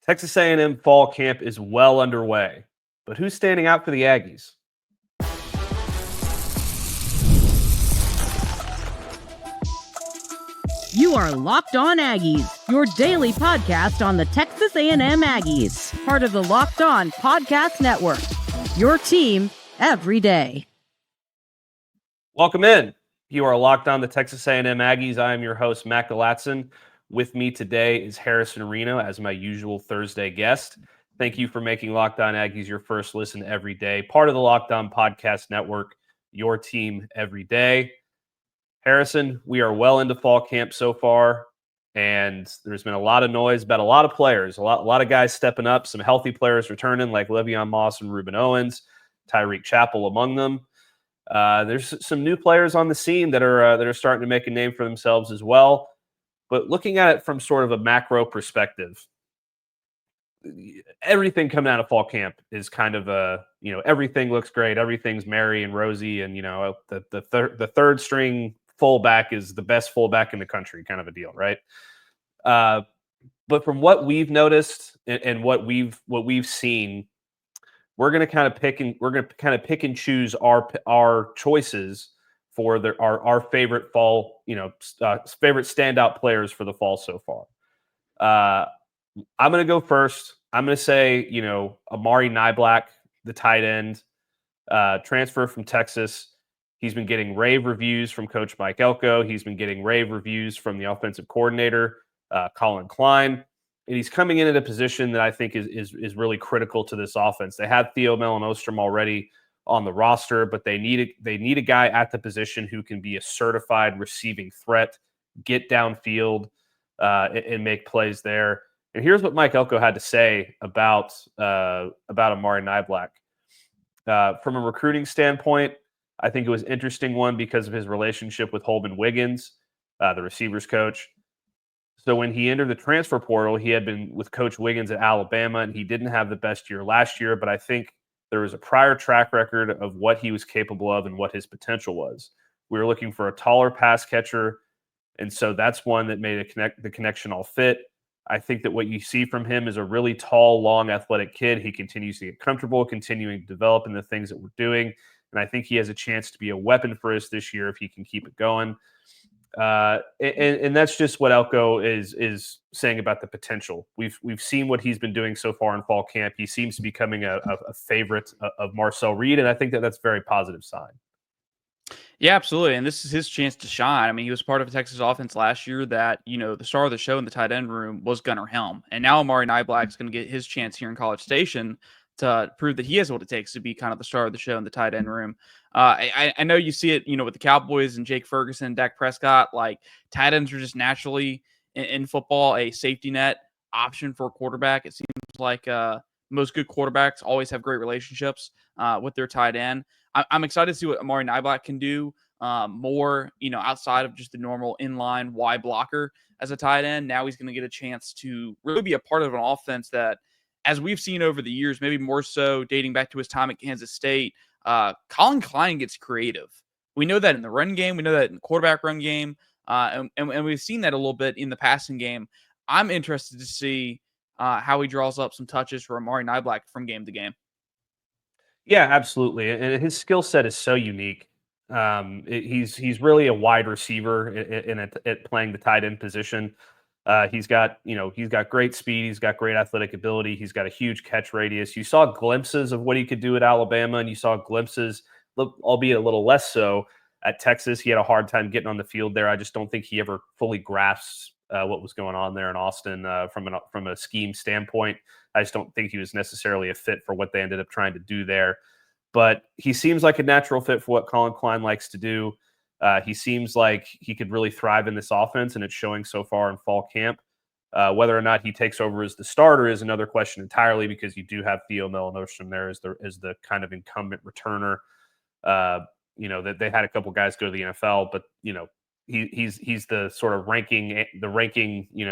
Texas A&M fall camp is well underway, but who's standing out for the Aggies? You are Locked On Aggies, your daily podcast on the Texas A&M Aggies, part of the Locked On Podcast Network, your team every day. Welcome in. You are Locked On the Texas A&M Aggies. I am your host, Galatzan. With me today is Harrison Reno as my usual Thursday guest. Thank you for making Locked On Aggies your first listen every day, part of the Locked On Podcast Network, your team every day. Harrison, we are well into fall camp so far, and there's been a lot of noise about a lot of players, a lot of guys stepping up, some healthy players returning like Le'Veon Moss and Ruben Owens, Tyreek Chappell among them. There's some new players on the scene that are starting to make a name for themselves as well. But looking at it from sort of a macro perspective, everything coming out of fall camp is kind of everything looks great, everything's merry and rosy, and the third string fullback is the best fullback in the country, kind of a deal, right? But from what we've noticed and what we've seen, we're going to kind of pick and choose our choices for our favorite fall, favorite standout players for the fall so far. I'm going to go first. I'm going to say, Amari Niblack, the tight end, transfer from Texas. He's been getting rave reviews from Coach Mike Elko. He's been getting rave reviews from the offensive coordinator, Colin Klein. And he's coming in at a position that I think is really critical to this offense. They had Theo Melanostrom already on the roster, but they need a guy at the position who can be a certified receiving threat, get downfield, and make plays there. And here's what Mike Elko had to say about Amari Niblack. From a recruiting standpoint, I think it was an interesting one because of his relationship with Holman Wiggins, the receivers coach. So when he entered the transfer portal, he had been with Coach Wiggins at Alabama, and he didn't have the best year last year, but I think there was a prior track record of what he was capable of and what his potential was. We were looking for a taller pass catcher, and so that's one that made the connection all fit. I think that what you see from him is a really tall, long, athletic kid. He continues to get comfortable, continuing to develop in the things that we're doing, and I think he has a chance to be a weapon for us this year if he can keep it going. And that's just what Elko is saying about the potential. We've seen what he's been doing so far in fall camp. He seems to be becoming a favorite of Marcel Reed, and I think that's a very positive sign. Yeah, absolutely. And this is his chance to shine. I mean, he was part of a Texas offense last year that, the star of the show in the tight end room was Gunnar Helm. And now Amari Niblack is going to get his chance here in College Station to prove that he has what it takes to be kind of the star of the show in the tight end room. I know you see it, with the Cowboys and Jake Ferguson, Dak Prescott, like tight ends are just naturally in football a safety net option for a quarterback. It seems like most good quarterbacks always have great relationships with their tight end. I'm excited to see what Amari Niblack can do more, outside of just the normal inline wide blocker as a tight end. Now he's going to get a chance to really be a part of an offense that, as we've seen over the years, maybe more so dating back to his time at Kansas State, Colin Klein gets creative. We know that in the run game. We know that in the quarterback run game. And we've seen that a little bit in the passing game. I'm interested to see how he draws up some touches for Amari Niblack from game to game. Yeah, absolutely. And his skill set is so unique. He's really a wide receiver at playing the tight end position. He's got great speed. He's got great athletic ability. He's got a huge catch radius. You saw glimpses of what he could do at Alabama, and you saw glimpses, albeit a little less so, at Texas. He had a hard time getting on the field there. I just don't think he ever fully grasps what was going on there in Austin from a scheme standpoint. I just don't think he was necessarily a fit for what they ended up trying to do there. But he seems like a natural fit for what Colin Klein likes to do. He seems like he could really thrive in this offense, and it's showing so far in fall camp. Whether or not he takes over as the starter is another question entirely, because you do have Theo Melanostrom there as the kind of incumbent returner. That they had a couple guys go to the NFL, but he's the sort of ranking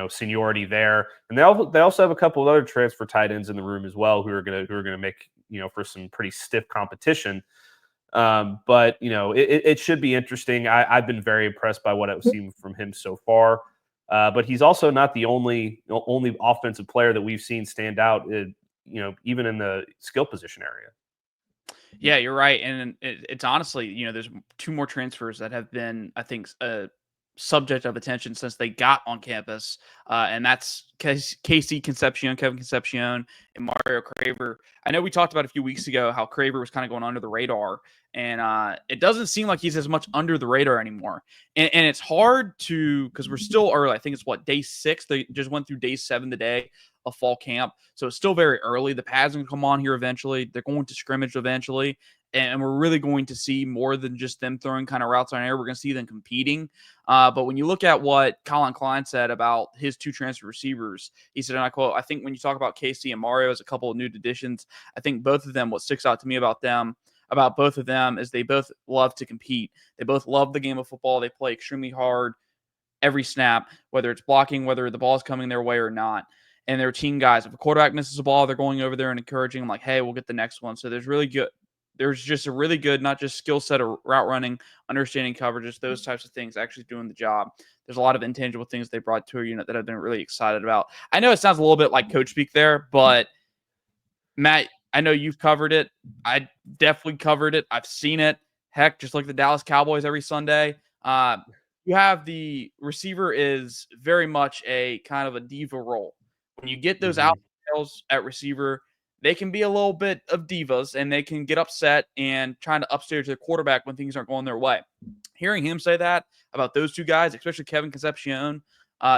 seniority there. And they also have a couple of other transfer tight ends in the room as well who are gonna make for some pretty stiff competition. But it should be interesting. I've been very impressed by what I've seen from him so far. But he's also not the only offensive player that we've seen stand out, even in the skill position area. Yeah, you're right. And it's honestly, there's 2 more transfers that have been, I think, subject of attention since they got on campus. And that's Casey Concepcion, Kevin Concepcion, and Mario Craver. I know we talked about a few weeks ago how Craver was kind of going under the radar. And it doesn't seem like he's as much under the radar anymore. And it's hard because we're still early. I think it's day 6. They just went through day 7 today of fall camp. So it's still very early. The pads are going to come on here eventually. They're going to scrimmage eventually. And we're really going to see more than just them throwing kind of routes on air. We're going to see them competing. But when you look at what Colin Klein said about his 2 transfer receivers, he said, and I quote, "I think when you talk about Casey and Mario as a couple of new additions, I think both of them, what sticks out to me about both of them is they both love to compete. They both love the game of football. They play extremely hard every snap, whether it's blocking, whether the ball's coming their way or not. And they're team guys. If a quarterback misses a ball, they're going over there and encouraging them like, hey, we'll get the next one." So there's just a really good, not just skill set of route running, understanding coverages, those types of things, actually doing the job. There's a lot of intangible things they brought to a unit that I've been really excited about. I know it sounds a little bit like coach speak there, but Matt, I know you've covered it. I definitely covered it. I've seen it. Heck, just like the Dallas Cowboys every Sunday. You have the receiver is very much a kind of a diva role. When you get those out at receiver, they can be a little bit of divas and they can get upset and trying to upstage their quarterback when things aren't going their way. Hearing him say that about those 2 guys, especially Kevin Concepcion,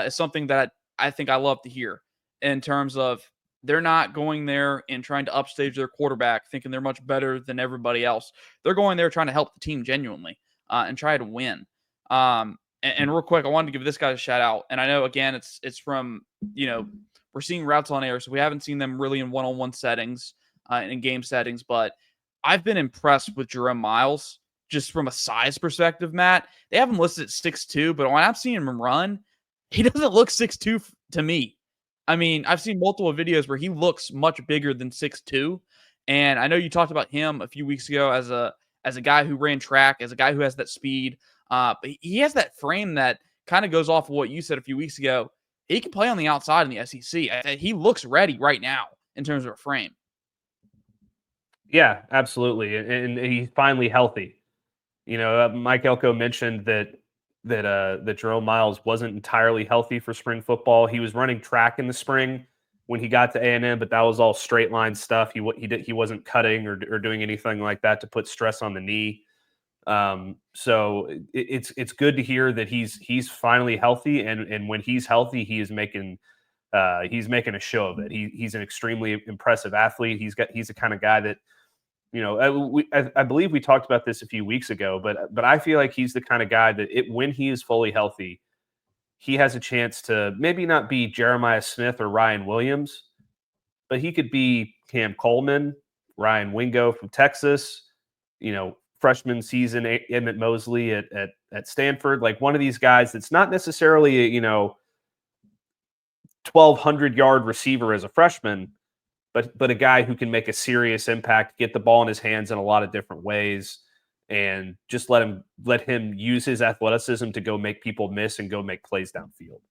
is something that I think I love to hear in terms of they're not going there and trying to upstage their quarterback thinking they're much better than everybody else. They're going there trying to help the team genuinely and try to win. And real quick, I wanted to give this guy a shout out. And I know, again, it's from, we're seeing routes on air, so we haven't seen them really in one-on-one settings, in game settings. But I've been impressed with Jerome Myles just from a size perspective, Matt. They have him listed at 6'2", but when I'm seeing him run, he doesn't look 6'2" to me. I mean, I've seen multiple videos where he looks much bigger than 6'2". And I know you talked about him a few weeks ago as a guy who ran track, as a guy who has that speed. But he has that frame that kind of goes off of what you said a few weeks ago. He can play on the outside in the SEC. He looks ready right now in terms of a frame. Yeah, absolutely. And he's finally healthy. Mike Elko mentioned that Jerome Myles wasn't entirely healthy for spring football. He was running track in the spring when he got to A&M, but that was all straight line stuff. He wasn't cutting or doing anything like that to put stress on the knee. So it's good to hear that he's finally healthy, and when he's healthy, he's making a show of it. He's an extremely impressive athlete. He's the kind of guy that, I believe we talked about this a few weeks ago, but I feel like he's the kind of guy that when he is fully healthy, he has a chance to maybe not be Jeremiah Smith or Ryan Williams, but he could be Cam Coleman, Ryan Wingo from Texas, freshman season Emmett Mosley at Stanford, like one of these guys that's not necessarily a 1,200-yard receiver as a freshman, but a guy who can make a serious impact, get the ball in his hands in a lot of different ways, and just let him use his athleticism to go make people miss and go make plays downfield.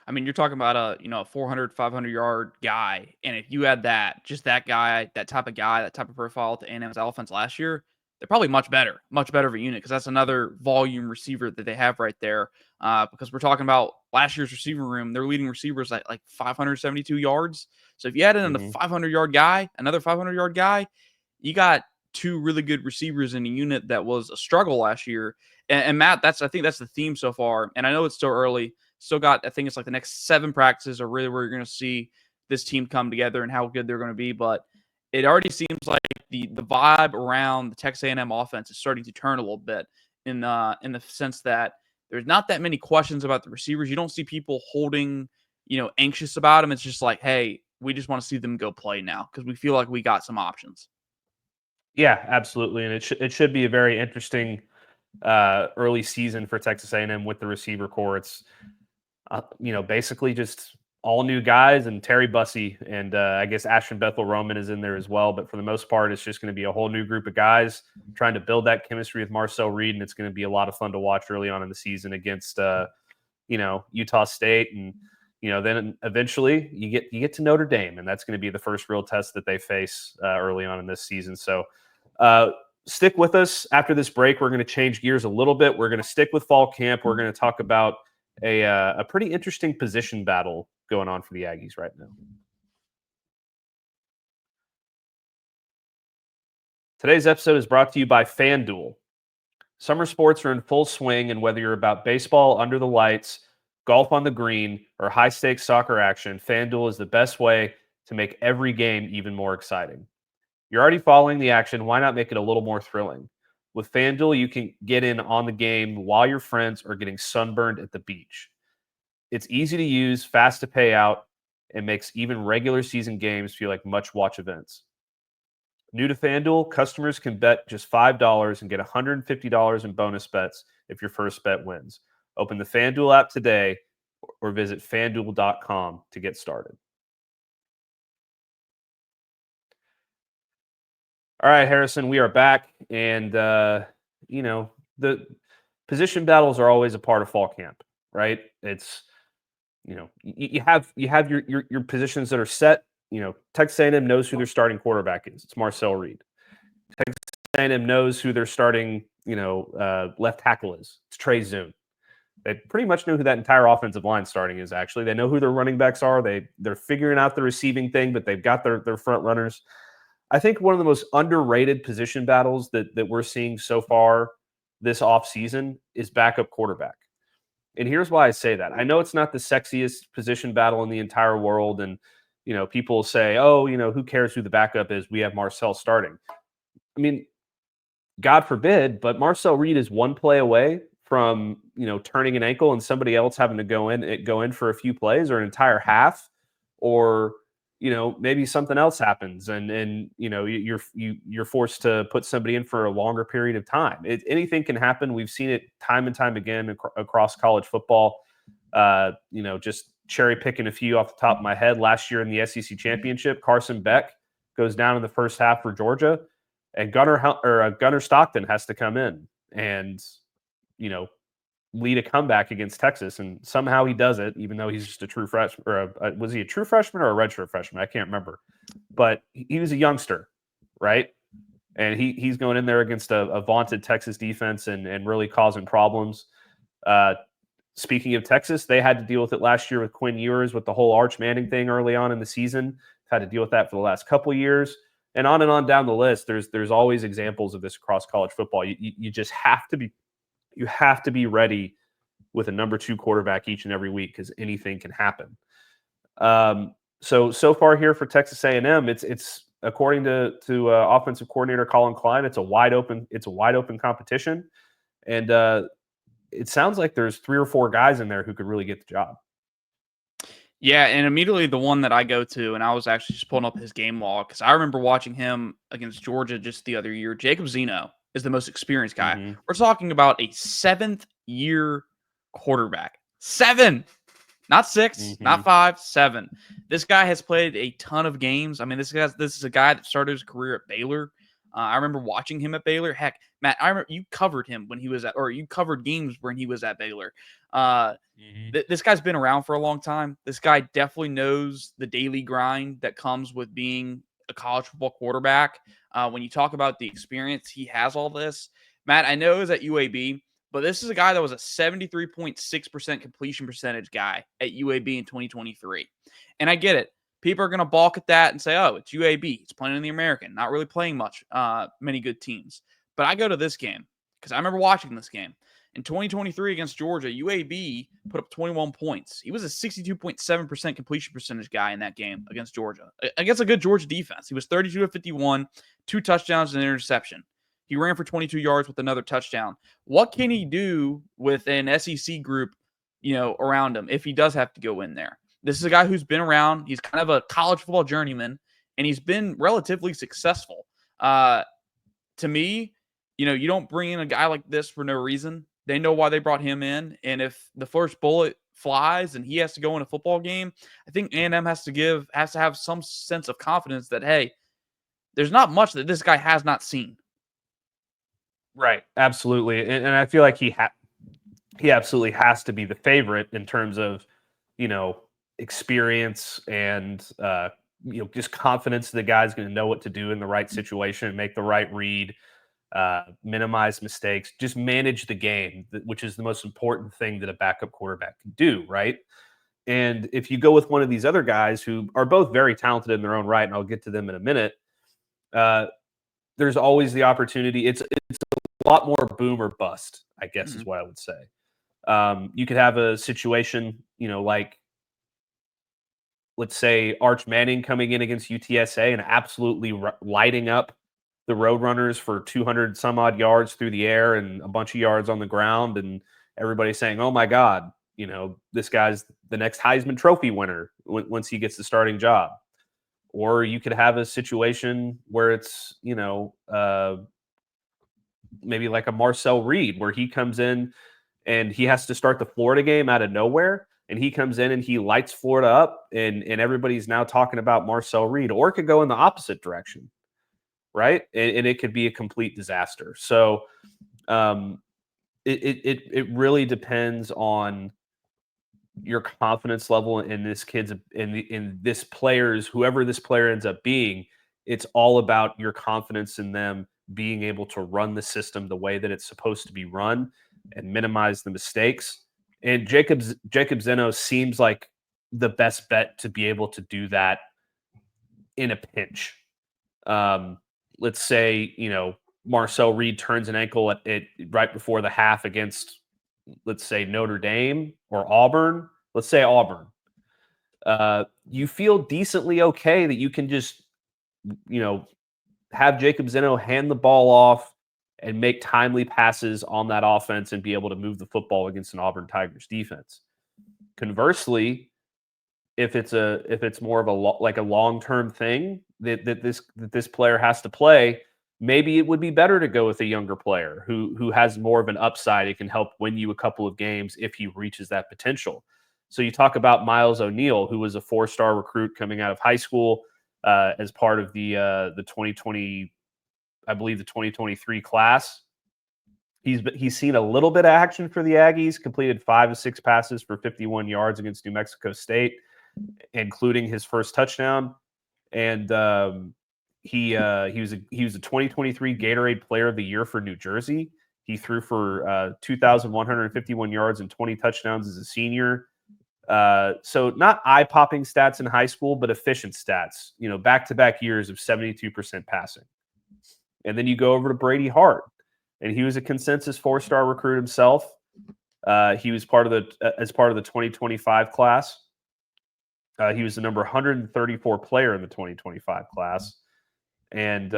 I mean, you're talking about a 400, 500-yard guy, and if you had that type of profile to A&M's offense last year, they're probably much better of a unit, because that's another volume receiver that they have right there. Because we're talking about last year's receiver room, their leading receivers like 572 yards. So if you add in a 500-yard guy, another 500-yard guy, you got 2 really good receivers in a unit that was a struggle last year. And Matt, I think that's the theme so far. And I know it's still early. Still got, I think it's like the next 7 practices are really where you're going to see this team come together and how good they're going to be. But it already seems like the vibe around the Texas A&M offense is starting to turn a little bit in the sense that there's not that many questions about the receivers. You don't see people holding, anxious about them. It's just like, hey, we just want to see them go play now because we feel like we got some options. Yeah, absolutely. And it should be a very interesting early season for Texas A&M with the receiver core. It's, basically just all new guys and Terry Bussey, and I guess Ashton Bethel Roman is in there as well. But for the most part, it's just going to be a whole new group of guys trying to build that chemistry with Marcel Reed, and it's going to be a lot of fun to watch early on in the season against Utah State, and then eventually you get to Notre Dame, and that's going to be the first real test that they face early on in this season. So stick with us. After this break, we're going to change gears a little bit. We're going to stick with fall camp. We're going to talk about a pretty interesting position battle going on for the Aggies right now. Today's episode is brought to you by FanDuel. Summer sports are in full swing, and whether you're about baseball under the lights, golf on the green, or high-stakes soccer action, FanDuel is the best way to make every game even more exciting. You're already following the action. Why not make it a little more thrilling? With FanDuel, you can get in on the game while your friends are getting sunburned at the beach. It's easy to use, fast to pay out, and makes even regular season games feel like must-watch events. New to FanDuel, customers can bet just $5 and get $150 in bonus bets if your first bet wins. Open the FanDuel app today or visit FanDuel.com to get started. All right, Harrison, we are back. And, the position battles are always a part of fall camp, right? It's, you have your positions that are set. Texas A&M knows who their starting quarterback is. It's Marcel Reed. Texas A&M knows who their starting, left tackle is. It's Trey Zune. They pretty much know who that entire offensive line starting is, actually. They know who their running backs are. They're figuring out the receiving thing, but they've got their front runners. I think one of the most underrated position battles that we're seeing so far this offseason is backup quarterback. And here's why I say that. I know it's not the sexiest position battle in the entire world, and people say, oh, who cares who the backup is? We have Marcel starting. I mean, God forbid, but Marcel Reed is one play away from, turning an ankle and somebody else having to go in for a few plays or an entire half, or, maybe something else happens and you're forced to put somebody in for a longer period of time. Anything can happen. We've seen it time and time again across college football. Just cherry picking a few off the top of my head. Last year in the SEC championship, Carson Beck goes down in the first half for Georgia, and Gunnar Stockton has to come in and lead a comeback against Texas, and somehow he does it, even though he's just a true freshman. Or was he a true freshman or a redshirt freshman? I can't remember, but he was a youngster, right? And he's going in there against a vaunted Texas defense and really causing problems. Speaking of Texas, they had to deal with it last year with Quinn Ewers with the whole Arch Manning thing early on in the season. Had to deal with that for the last couple of years, and on down the list. There's always examples of this across college football. You just have to be ready with a number 2 quarterback each and every week, because anything can happen. So far here for Texas A&M, it's according to offensive coordinator Colin Klein, it's a wide open competition, and it sounds like there's 3 or 4 guys in there who could really get the job. Yeah, and immediately the one that I go to, and I was actually just pulling up his game log because I remember watching him against Georgia just the other year. Jacob Zeno is the most experienced guy. Mm-hmm. We're talking about a 7th-year quarterback. 7, not 6, not 5, 7. This guy has played a ton of games. I mean, this is a guy that started his career at Baylor. I remember watching him at Baylor. Heck, Matt, I remember you covered him when he was at, or you covered games when he was at Baylor. This guy's been around for a long time. This guy definitely knows the daily grind that comes with being a college football quarterback. When you talk about the experience, he has all this. Matt, I know he was at UAB, but this is a guy that was a 73.6% completion percentage guy at UAB in 2023. And I get it. People are going to balk at that and say, oh, it's UAB. It's playing in the American, not really playing many good teams. But I go to this game because I remember watching this game. In 2023 against Georgia, UAB put up 21 points. He was a 62.7% completion percentage guy in that game against Georgia. Against a good Georgia defense. He was 32 of 51, 2 touchdowns and an interception. He ran for 22 yards with another touchdown. What can he do with an SEC group, around him if he does have to go in there? This is a guy who's been around. He's kind of a college football journeyman, and he's been relatively successful. To me, you don't bring in a guy like this for no reason. They know why they brought him in, and if the first bullet flies and he has to go in a football game, I think A&M has to have some sense of confidence that, hey, there's not much that this guy has not seen. Right, absolutely, and I feel like he absolutely has to be the favorite in terms of, experience and, just confidence the guy's going to know what to do in the right situation, make the right read, minimize mistakes, just manage the game, which is the most important thing that a backup quarterback can do, right? And if you go with one of these other guys who are both very talented in their own right, and I'll get to them in a minute, uh, there's always the opportunity. It's a lot more boom or bust, I guess, is what I would say. You could have a situation, like let's say Arch Manning coming in against UTSA and absolutely lighting up the Roadrunners for 200 some odd yards through the air and a bunch of yards on the ground, and everybody saying, "Oh my God, this guy's the next Heisman Trophy winner once he gets the starting job." Or you could have a situation where it's maybe like a Marcel Reed, where he comes in and he has to start the Florida game out of nowhere, and he comes in and he lights Florida up, and everybody's now talking about Marcel Reed. Or it could go in the opposite direction, right? And it could be a complete disaster. So it really depends on your confidence level in this kid's in this player's, whoever this player ends up being. It's all about your confidence in them being able to run the system the way that it's supposed to be run and minimize the mistakes. And Jacob Zeno seems like the best bet to be able to do that in a pinch. Let's say, Marcel Reed turns an ankle at right before the half against, let's say, Notre Dame or Auburn. Let's say Auburn. You feel decently okay that you can just, have Jacob Zeno hand the ball off and make timely passes on that offense and be able to move the football against an Auburn Tigers defense. Conversely, if it's more of a long-term thing that this player has to play, maybe it would be better to go with a younger player who has more of an upside. It can help win you a couple of games if he reaches that potential. So you talk about Myles O'Neal, who was a 4-star recruit coming out of high school as part of the 2020, I believe the 2023 class. He's seen a little bit of action for the Aggies, completed 5 of 6 passes for 51 yards against New Mexico State, including his first touchdown. And he was a 2023 Gatorade Player of the Year for New Jersey. He threw for 2,151 yards and 20 touchdowns as a senior. So not eye-popping stats in high school, but efficient stats. Back-to-back years of 72% passing. And then you go over to Brady Hart, and he was a consensus 4-star recruit himself. He was part of the 2025 class. He was the number 134 player in the 2025 class. And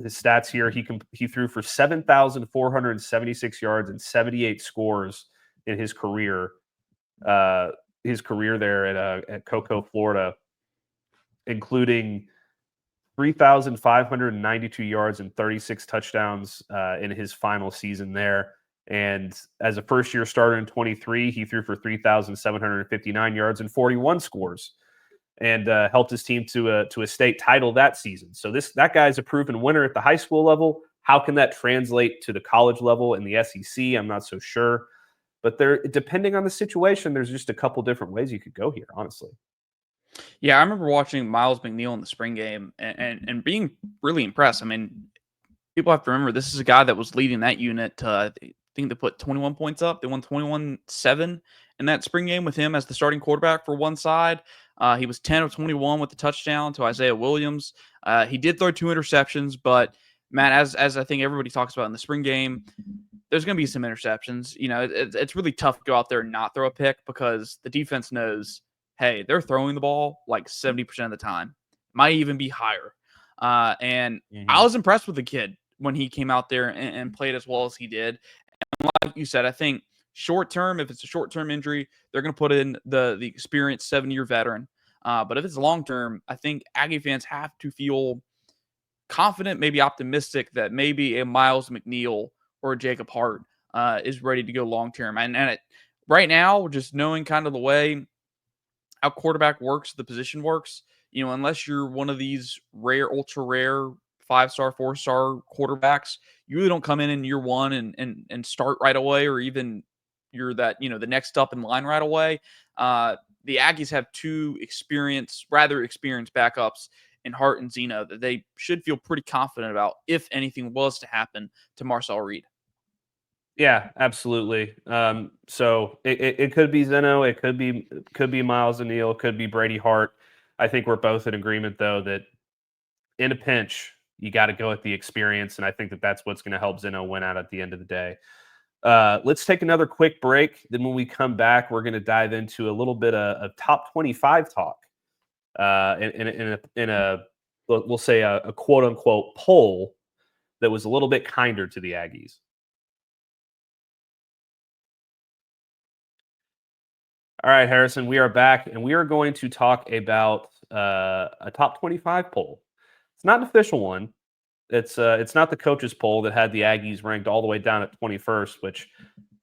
his stats here, he threw for 7,476 yards and 78 scores in his career. His career there at Cocoa, Florida, including 3,592 yards and 36 touchdowns in his final season there. And as a first-year starter in 23, he threw for 3,759 yards and 41 scores, and helped his team to a state title that season. So that guy's a proven winner at the high school level. How can that translate to the college level in the SEC? I'm not so sure. But depending on the situation, there's just a couple different ways you could go here, honestly. Yeah, I remember watching Miles McNeil in the spring game and being really impressed. I mean, people have to remember this is a guy that was leading that unit to, I think they put 21 points up. They won 21-7 in that spring game with him as the starting quarterback for one side. He was 10 of 21 with the touchdown to Isaiah Williams. He did throw 2 interceptions, but Matt, as I think everybody talks about in the spring game, there's going to be some interceptions. It's really tough to go out there and not throw a pick because the defense knows, hey, they're throwing the ball like 70% of the time. Might even be higher. And I was impressed with the kid when he came out there and played as well as he did. And like you said, I think short term, if it's a short-term injury, they're going to put in the experienced 7-year veteran. But if it's long term, I think Aggie fans have to feel confident, maybe optimistic that maybe a Miles McNeil or a Jacob Hart is ready to go long term. And right now, just knowing kind of the way how quarterback works, the position works, unless you're one of these rare, ultra rare 5-star, 4-star quarterbacks, you really don't come in year one and start right away or even you're that, the next up in line right away. The Aggies have two rather experienced backups in Hart and Zeno that they should feel pretty confident about if anything was to happen to Marcel Reed. Yeah, absolutely. So it could be Zeno, it could be Myles O'Neal, could be Brady Hart. I think we're both in agreement though that in a pinch you got to go with the experience, and I think that that's what's going to help Zeno win out at the end of the day. Let's take another quick break. Then when we come back, we're going to dive into a little bit of top 25 talk. In a we'll say a quote unquote poll that was a little bit kinder to the Aggies. All right, Harrison, we are back, and we are going to talk about a top 25 poll. It's not an official one. It's not the coaches poll that had the Aggies ranked all the way down at 21st, which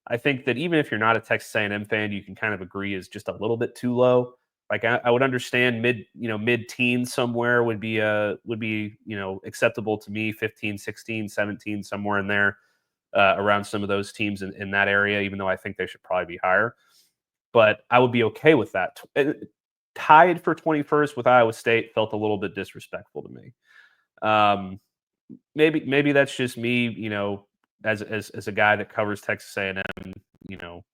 I think that even if you're not a Texas A&M fan, you can kind of agree is just a little bit too low. Like I would understand mid-teens somewhere would be acceptable to me, 15, 16, 17, somewhere in there around some of those teams in that area, even though I think they should probably be higher. But I would be okay with that. Tied for 21st with Iowa State felt a little bit disrespectful to me. Maybe that's just me, as a guy that covers Texas A&M,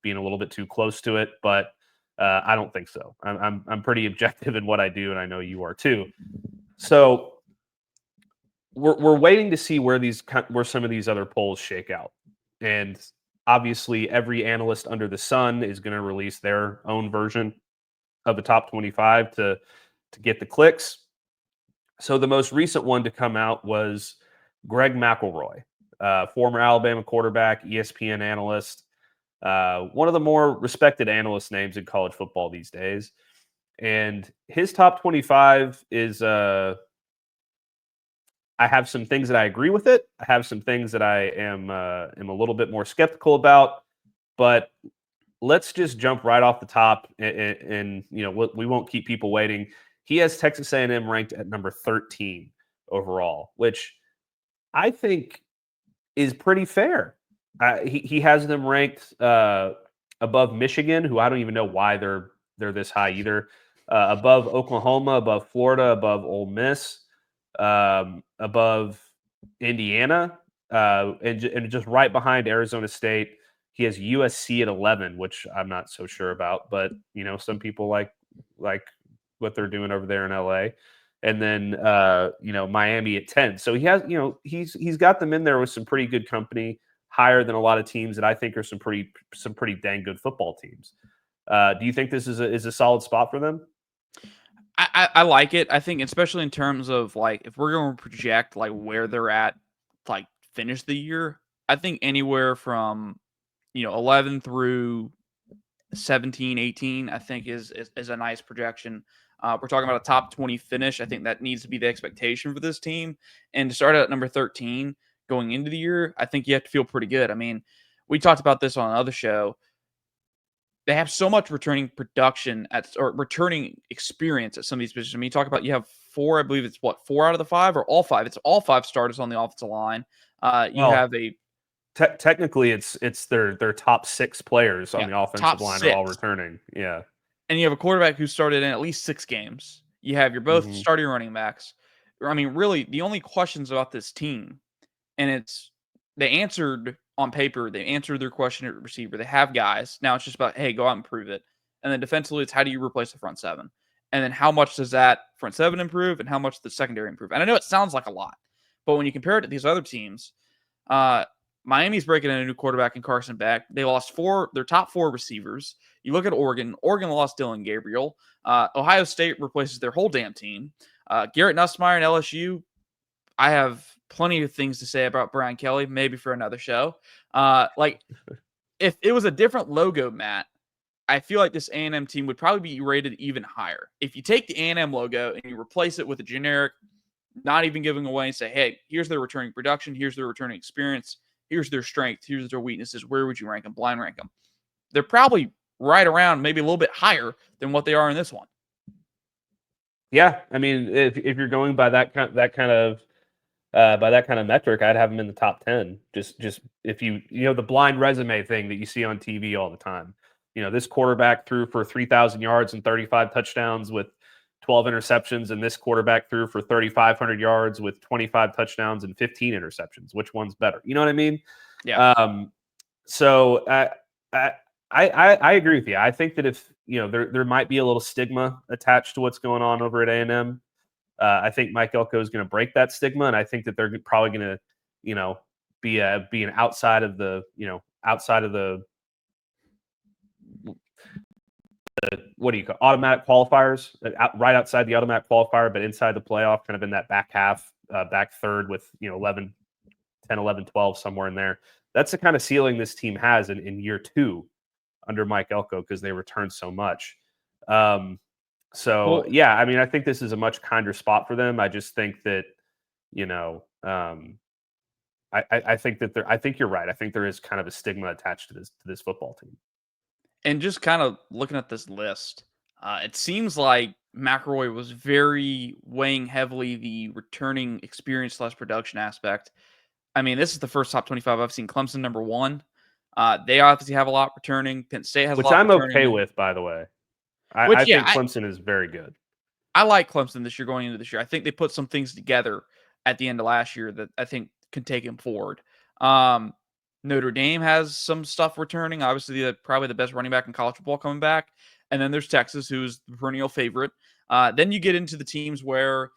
being a little bit too close to it. But I don't think so. I'm pretty objective in what I do, and I know you are too. So we're waiting to see where some of these other polls shake out, and obviously every analyst under the sun is going to release their own version of the top 25 to get the clicks. So the most recent one to come out was Greg McElroy, former Alabama quarterback, ESPN analyst, one of the more respected analyst names in college football these days. And his top 25 is I have some things that I agree with it. I have some things that I am a little bit more skeptical about. But let's just jump right off the top, and we won't keep people waiting. He has Texas A&M ranked at number 13 overall, which I think is pretty fair. He has them ranked above Michigan, who I don't even know why they're this high either. Above Oklahoma, above Florida, above Ole Miss, above Indiana, and just right behind Arizona State. He has USC at 11, which I'm not so sure about, but some people like what they're doing over there in LA. And then Miami at 10. So he has, he's got them in there with some pretty good company, higher than a lot of teams that I think are some pretty dang good football teams. Do you think this is a solid spot for them? I like it. I think especially in terms of if we're going to project where they're at, finish the year, I think anywhere from 11 through 17, 18, I think is a nice projection. We're talking about a top 20 finish. I think that needs to be the expectation for this team. And to start at number 13 going into the year, I think you have to feel pretty good. I mean, we talked about this on another show. They have so much returning production or returning experience at some of these positions. I mean, you talk about you have four, I believe it's 4 out of the 5 or all 5. It's all 5 starters on the offensive line. You have a technically it's their top 6 players on the offensive line are all returning. Yeah. And you have a quarterback who started in at least 6 games. You have your both starting running backs. I mean, really, the only questions about this team, and they answered on paper, they answered their question at receiver. They have guys. Now it's just about, hey, go out and prove it. And then defensively, it's how do you replace the front 7? And then how much does that front 7 improve and how much does the secondary improve? And I know it sounds like a lot, but when you compare it to these other teams, Miami's breaking in a new quarterback in Carson Beck. They lost their top 4 receivers. You look at Oregon. Oregon lost Dylan Gabriel. Ohio State replaces their whole damn team. Garrett Nussmeier and LSU. I have plenty of things to say about Brian Kelly, maybe for another show. If it was a different logo, Matt, I feel like this A&M team would probably be rated even higher. If you take the A&M logo and you replace it with a generic, not even giving away and say, hey, here's their returning production, here's their returning experience, here's their strength, here's their weaknesses, where would you rank them, blind rank them? They're probably right around maybe a little bit higher than what they are in this one. Yeah, I mean, if you're going by that kind of by that kind of metric, I'd have him in the top 10. Just if the blind resume thing that you see on TV all the time. This quarterback threw for 3,000 yards and 35 touchdowns with 12 interceptions, and this quarterback threw for 3,500 yards with 25 touchdowns and 15 interceptions. Which one's better? You know what I mean? Yeah. So I agree with you. I think that if there might be a little stigma attached to what's going on over at A&M. I think Mike Elko is going to break that stigma, and I think that they're probably going to, be an outside of the what do you call automatic qualifiers, right outside the automatic qualifier, but inside the playoff, kind of in that back half, back third with 11, 10, 11, 12, somewhere in there. That's the kind of ceiling this team has in year 2 under Mike Elko because they return so much. Yeah, I mean, I think this is a much kinder spot for them. I just think that, I think that I think you're right. I think there is kind of a stigma attached to this football team. And just kind of looking at this list, it seems like McElroy was very weighing heavily the returning experience / production aspect. I mean, this is the first top 25 I've seen. Clemson number 1. They obviously have a lot returning. Penn State has which a lot I'm returning. okay with, by the way. I think Clemson is very good. I like Clemson this year going into this year. I think they put some things together at the end of last year that I think can take him forward. Notre Dame has some stuff returning. Obviously, probably the best running back in college football coming back. And then there's Texas, who's the perennial favorite. Then you get into the teams where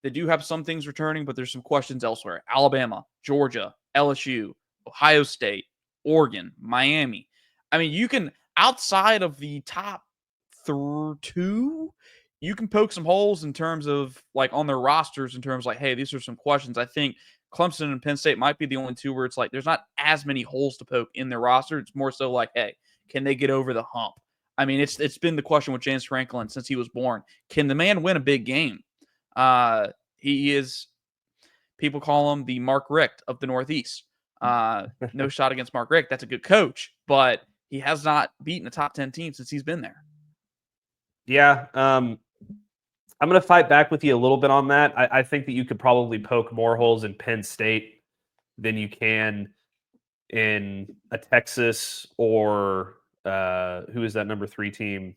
they do have some things returning, but there's some questions elsewhere. Alabama, Georgia, LSU, Ohio State, Oregon, Miami. I mean, you can, outside of the top 2, you can poke some holes in terms of like on their rosters in terms like, hey, these are some questions. I think Clemson and Penn State might be the only 2 where it's like there's not as many holes to poke in their roster. It's more so like, hey, can they get over the hump? I mean, it's been the question with James Franklin since he was born. Can the man win a big game? He is, people call him the Mark Richt of the Northeast. No shot against Mark Richt. That's a good coach, but he has not beaten a top 10 team since he's been there. Yeah. I'm going to fight back with you a little bit on that. I think that you could probably poke more holes in Penn State than you can in a Texas or who is that number 3 team?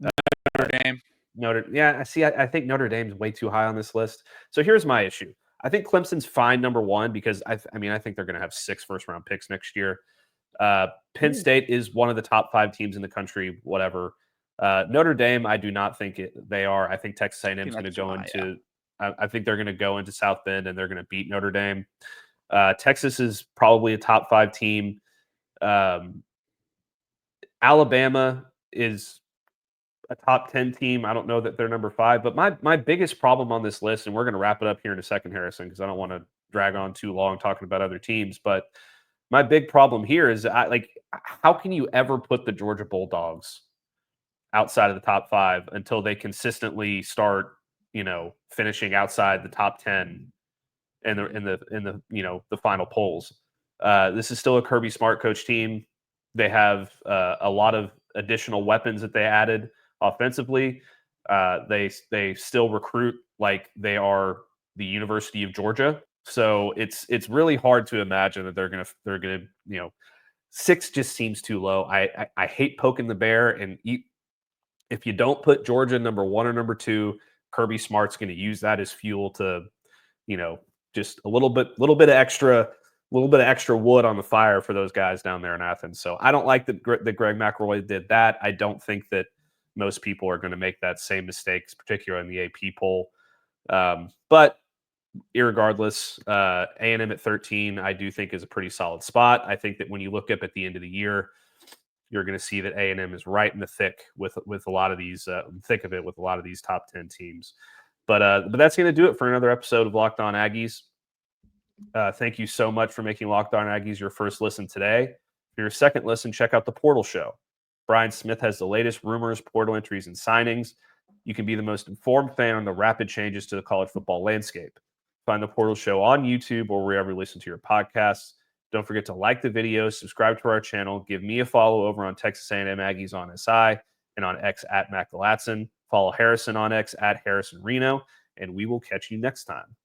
Notre Dame. I think Notre Dame's way too high on this list. So here's my issue. I think Clemson's fine number 1 because I think they're going to have 6 first-round picks next year. Penn State is one of the top 5 teams in the country, whatever. Notre Dame, I do not think they are. I think Texas A&M is going to go into. Yeah. I think they're going to go into South Bend and they're going to beat Notre Dame. Texas is probably a top 5 team. Alabama is a top 10 team. I don't know that they're number 5, but my biggest problem on this list, and we're going to wrap it up here in a second, Harrison, because I don't want to drag on too long talking about other teams. But my big problem here is how can you ever put the Georgia Bulldogs outside of the top 5 until they consistently start, finishing outside the top 10 in the final polls. This is still a Kirby Smart coach team. They have a lot of additional weapons that they added offensively. They still recruit like they are the University of Georgia. So it's really hard to imagine that they're gonna 6 just seems too low. I hate poking the bear, and if you don't put Georgia number 1 or number 2, Kirby Smart's going to use that as fuel to, just a little bit of extra wood on the fire for those guys down there in Athens. So I don't like that Greg McElroy did that. I don't think that most people are going to make that same mistakes, particularly in the AP poll. But irregardless, A&M at 13, I do think is a pretty solid spot. I think that when you look up at the end of the year, you're going to see that A&M is right in the thick with a lot of these thick of it with a lot of these top 10 teams. But that's going to do it for another episode of Locked On Aggies. Thank you so much for making Locked On Aggies your first listen today. For your second listen, check out the Portal Show. Brian Smith has the latest rumors, portal entries, and signings. You can be the most informed fan on the rapid changes to the college football landscape. Find the Portal Show on YouTube or wherever you listen to your podcasts. Don't forget to like the video, subscribe to our channel, give me a follow over on Texas A&M Aggies on SI and on X at Galatzan. Follow Harrison on X at Harrison Reno, and we will catch you next time.